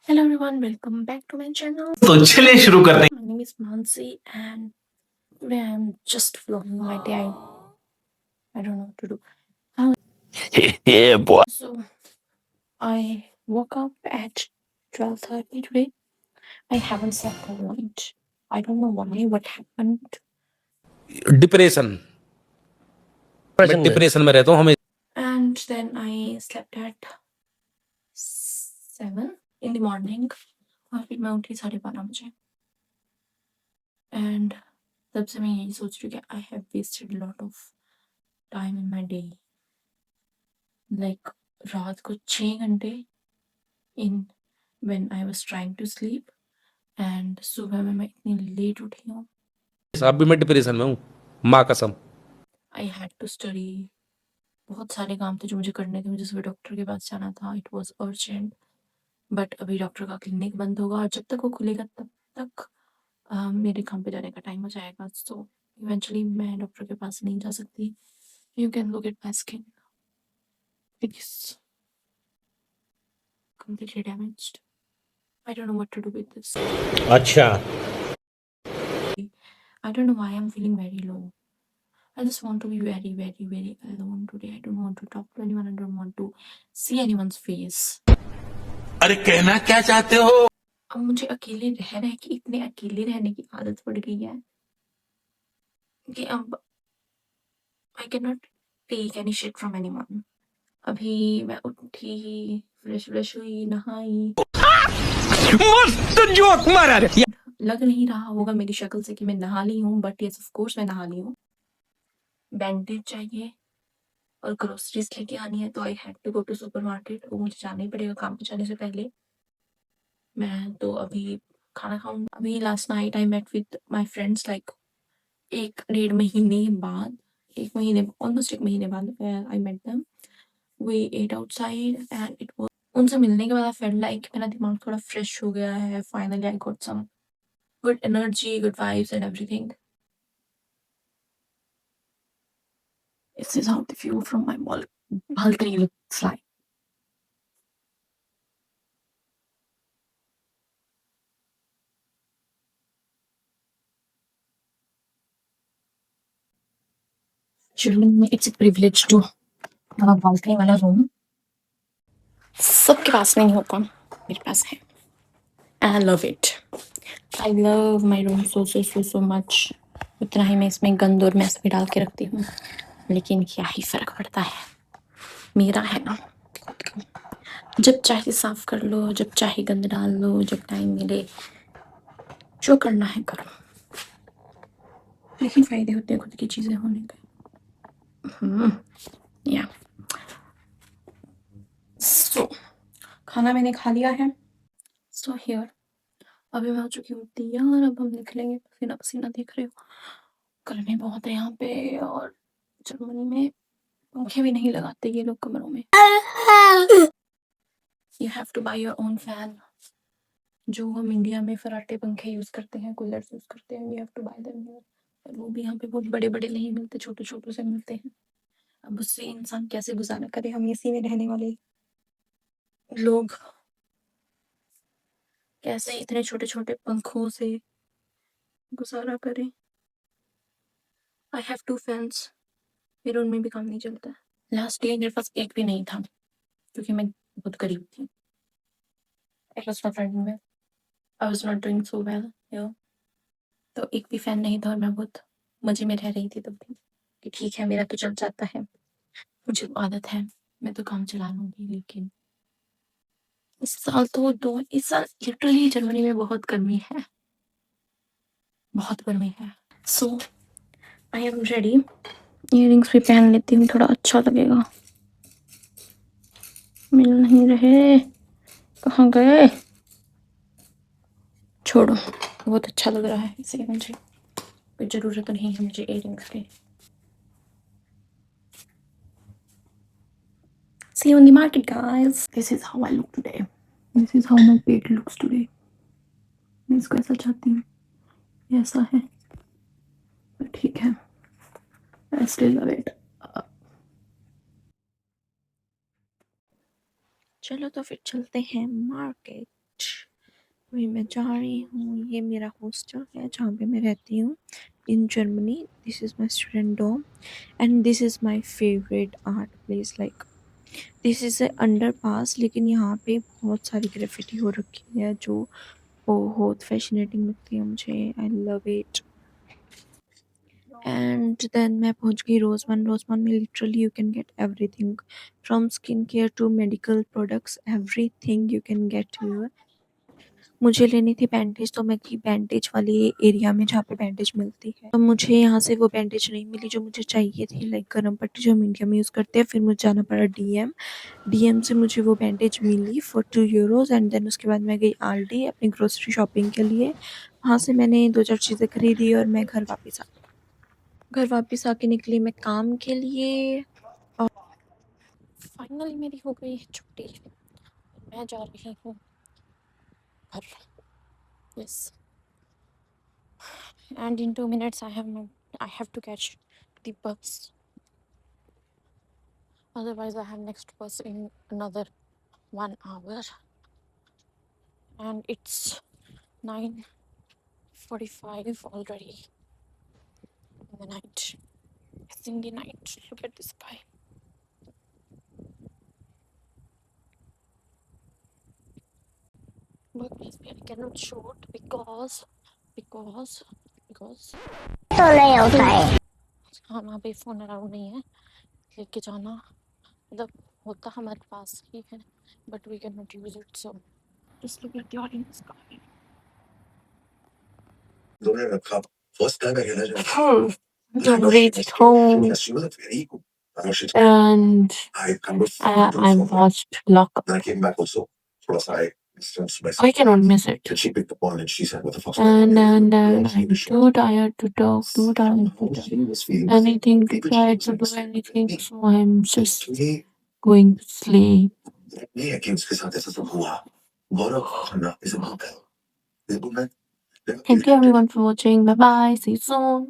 Hello everyone, welcome back to my channel. तो चलिए शुरू करते हैं। My name is Mansi and today I am just vlogging my day. I don't know what to do. Yeah, boy. So I woke up at 12:30 today. I haven't slept all night. I don't know why, what happened. Depression मैं depression में रहता हूँ हमें। And then I slept at 7 in the morning. और फिर मैं उठी 12:30 बजे. And तब से मैं यही सोच रही हूँ कि I have wasted a lot of time in my day. Like रात को 6 घंटे in when I was trying to sleep and सुबह में मैं इतनी लेट उठी हूँ. अब भी मैं डिप्रेशन में हूँ, माँ कसम। I had to study. बहुत सारे काम थे जो मुझे करने थे. मुझे सुबह डॉक्टर के पास जाना था. It was urgent. बट अभी डॉक्टर का क्लिनिक बंद होगा और जब तक वो खुलेगा तब तक मेरे काम पे जाने का टाइम हो जाएगा. So eventually मैं डॉक्टर के पास नहीं जा सकती. You can look at my skin. It is completely damaged. I don't know what to do with this. अच्छा I don't know why I'm feeling very low. I just want to be very, very, very alone today. I don't want to talk to anyone. I don't want to see anyone's face. अरे कहना क्या चाहते हो? अब मुझे अकेले रह के इतने अकेले रहने की आदत पड़ गई है कि अब I cannot take any shit from anyone. अभी मैं उठी, फ्रेश हुई, नहाई. मस्त जोक मारा रे। लग नहीं रहा होगा मेरी शक्ल से कि मैं नहा ली हूँ, बट यस ऑफ कोर्स मैं नहा ली हूँ. बैंडेज चाहिए और ग्रोसरीज लेके आनी है, तो I had to go to supermarket. वो मुझे जाना ही पड़ेगा काम पे जाने से पहले. मैं तो अभी खाना खाऊंगी. अभी last night I met with my friends like 1 डेढ़ महीने बाद, ऑलमोस्ट 1 महीने बाद I met them. We ate outside and it was. उनसे मिलने के बाद आई फेल्ट लाइक मेरा दिमाग थोड़ा फ्रेश हो गया है. Finally I got some good energy, good vibes and everything. This is how the view from my balcony looks like. Children, it's a privilege to have a balcony वाला room. सबके पास नहीं होता, मेरे पास है. I love it. I love my room so much. उतना ही मैं इसमें गंद और मैस भी डाल के रखती हूँ, लेकिन क्या ही फर्क पड़ता है. मेरा है ना, जब चाहे साफ कर लो, जब चाहे गंद डाल लो, जब टाइम मिले जो करना है करो. लेकिन फायदे होते हैं खुद की चीजें होने के. या सो खाना मैंने खा लिया है. सो हियर अभी मैं आ चुकी हूँ तैयार. अब हम निकलेंगे. पसीना पसीना देख रहे हो, गर्मी बहुत है यहाँ पे. और जर्मनी में पंखे भी नहीं लगाते ये लोग कमरों में. You have to buy your own fan. जो हम इंडिया में फराटे पंखे यूज करते हैं, कूलर्स यूज करते हैं, you have to buy them here. और वो भी यहाँ पे बहुत बड़े बड़े नहीं मिलते, छोटे छोटे से मिलते हैं. अब उससे इंसान कैसे गुजारा करे. हम इसी में रहने वाले लोग कैसे इतने छोटे छोटे पंखों से गुजारा करें. I have 2 fans. फिर उनमें भी काम नहीं चलता. लास्ट ईयर मेरे पास एक भी नहीं था क्योंकि मैं बहुत गरीब थी. It was not running well. I was not doing so well here. तो एक भी फैन नहीं था और मैं बहुत मजे में रह रही थी तब भी कि ठीक है मेरा तो चल जाता है, मुझे आदत है, मैं तो काम चला लूंगी. लेकिन इस साल लिटरली जर्मनी में बहुत गर्मी है, बहुत गर्मी है. सो आई एम रेडी. इयररिंग्स भी पहन लेती हूँ, थोड़ा अच्छा लगेगा. मिल नहीं रहे, कहाँ गए. छोड़ो, बहुत अच्छा लग रहा है इसे. मुझे कोई ज़रूरत नहीं है मुझे इयररिंग्स की. See you in the market, guys. This is how I look today. This is how my pet looks today. मैं इसको ऐसा चाहती हूँ, ऐसा है, पर ठीक है. I still love it. चलो तो फिर चलते हैं मार्केट. अभी मैं जा रही हूँ, ये मेरा हॉस्टल है जहाँ पे मैं रहती हूँ in Germany. This is my student dorm and this is my favourite art place. Like this is a underpass, लेकिन यहाँ पे बहुत सारी ग्रेफिटी हो रखी है जो बहुत फैसिनेटिंग लगती है मुझे। I love it. And then मैं पहुंच गई रोजमन। रोजमन में literally you can get everything from skin care to medical products, everything you can get here. मुझे लेनी थी बैंडेज, तो मैं गई बैंडेज वाले एरिया में जहाँ पे बैंडेज मिलती है। तो मुझे यहाँ से वो बैंडेज नहीं मिली जो मुझे चाहिए थी, लाइक गर्म पट्टी जो हम इंडिया में यूज़ करते हैं। फिर मुझे जाना पड़ा डीएम से मुझे वो बैंडेज मिली फॉर 2 यूरोज़। एंड देन उसके बाद मैं गई आल्डी अपनी ग्रोसरी शॉपिंग के लिए। वहाँ से मैंने 2-4 चीज़ें खरीदी और मैं घर वापस आके निकली मैं काम के लिए। और फाइनली मेरी हो गई है छुट्टी। मैं जा रही हूँ घर। Yes, and in 2 minutes I have to catch the bus, otherwise I have next bus in another 1 hour, and it's 9:45 already in the night. It's in the night. Look at the sky. But maybe I cannot shoot because तो नहीं होता है। हाँ, वहाँ पे phone allowed नहीं है लेके जाना। मतलब होता हमारे पास ही है but we can not use it. So just look at the audience sky. I'm reached home and I watched Lock Up. I cannot miss it. And I'm too tired to talk, too tired to do anything, to try to do anything. So I'm just going to sleep. Thank you everyone for watching. Bye bye. See you soon.